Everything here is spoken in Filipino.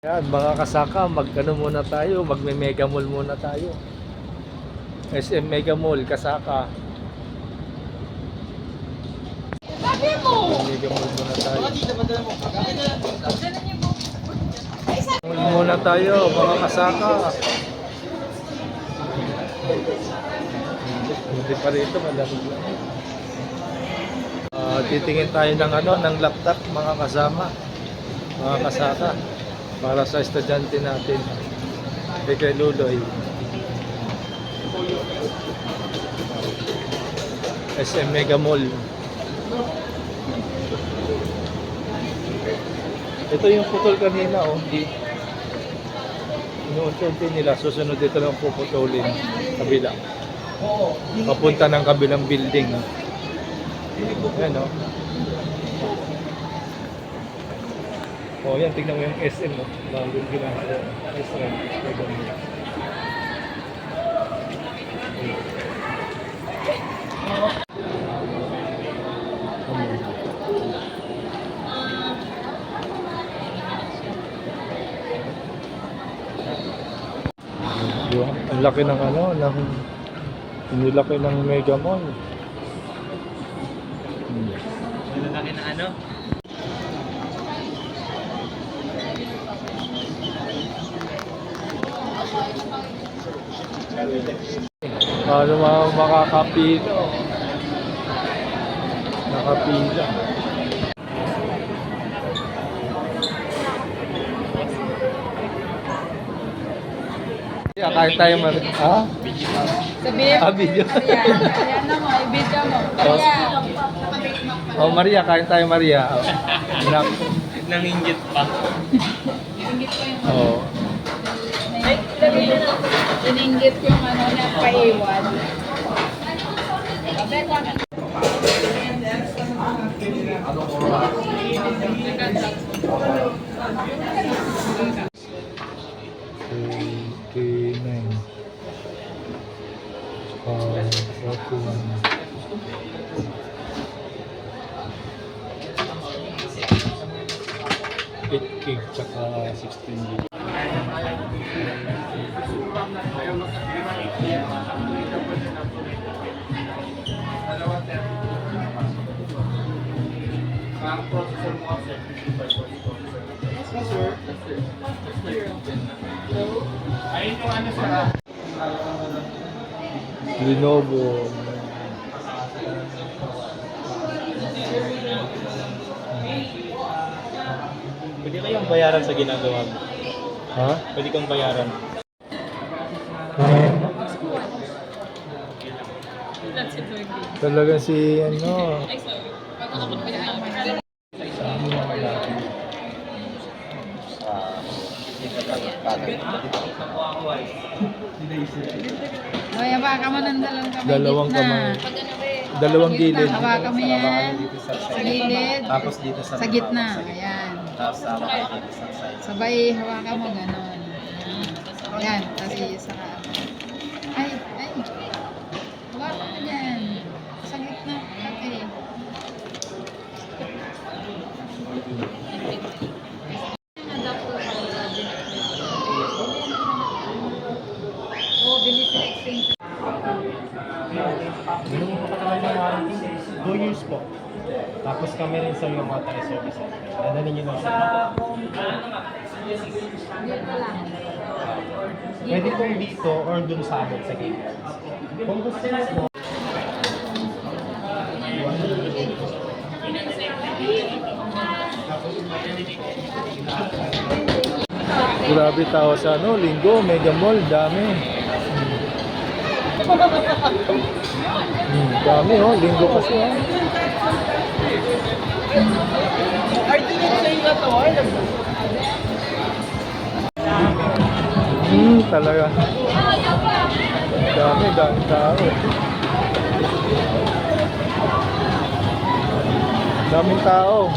Yan, mga kasaka, mag-ano muna tayo, magme-mega mall muna tayo. SM Mega Mall, kasaka. Mega mall muna tayo. Mall muna tayo, mga kasaka. Hindi pa rito, malamig lang. Titingin tayo ng ng laptop, mga kasama, mga kasaka, para sa estudyante natin. Kay Luloy. SM Mega Mall. Ito yung putol kanina, oh. Inuunti nila, susunod dito lang puputulin kabila. Papunta ng kabilang building. Ayan, oh. Oh, yan, tignan mo yung SM, oh. Bagong ginagawa. SM Mega Mall. Ang laki ng nilaki ng Mega Mall. Ang laki ng ano? Paano makakapila? Nakapila. Kain tayo ha? Sabihin mo. Video. Ayan na mo, i-video mo. Maria. Oh, Maria, kain tayo, Maria. Oh. Nanginggit pa. Inggit ko yung Oh. ininggit yung na paiwan. Cake tsaka 16 GB. Lenovo. Pwede kayong bayaran sa ginagawa mo. Ha? Pwede kang bayaran. Talaga si Hoy, hawakan mo ng dalawang kamay. dalawang gitna. kamay. Dalawang gilid. Hawakan mo yan. Sa gilid. Tapos dito sa Gitna. Ayan. Tapos sama kayo dito sa side. Sabay hawakan mo ganon. Ayan. Tapos sa ay. Hawakan mo dyan. Sa gitna. Okay. Oh, bilis na extension. 2 years po. Tapos kami rin sa yung mga service. Dadalhin nyo lang siya. Dito lang. Pwede pong dito or dun sa amin sa gate. Kung gusto nyo po, Grabe tao sa Linggo, Mega Mall, dami. Dami, oh, Linggo kasi, oh. Talaga. Dami tao. Daming tao.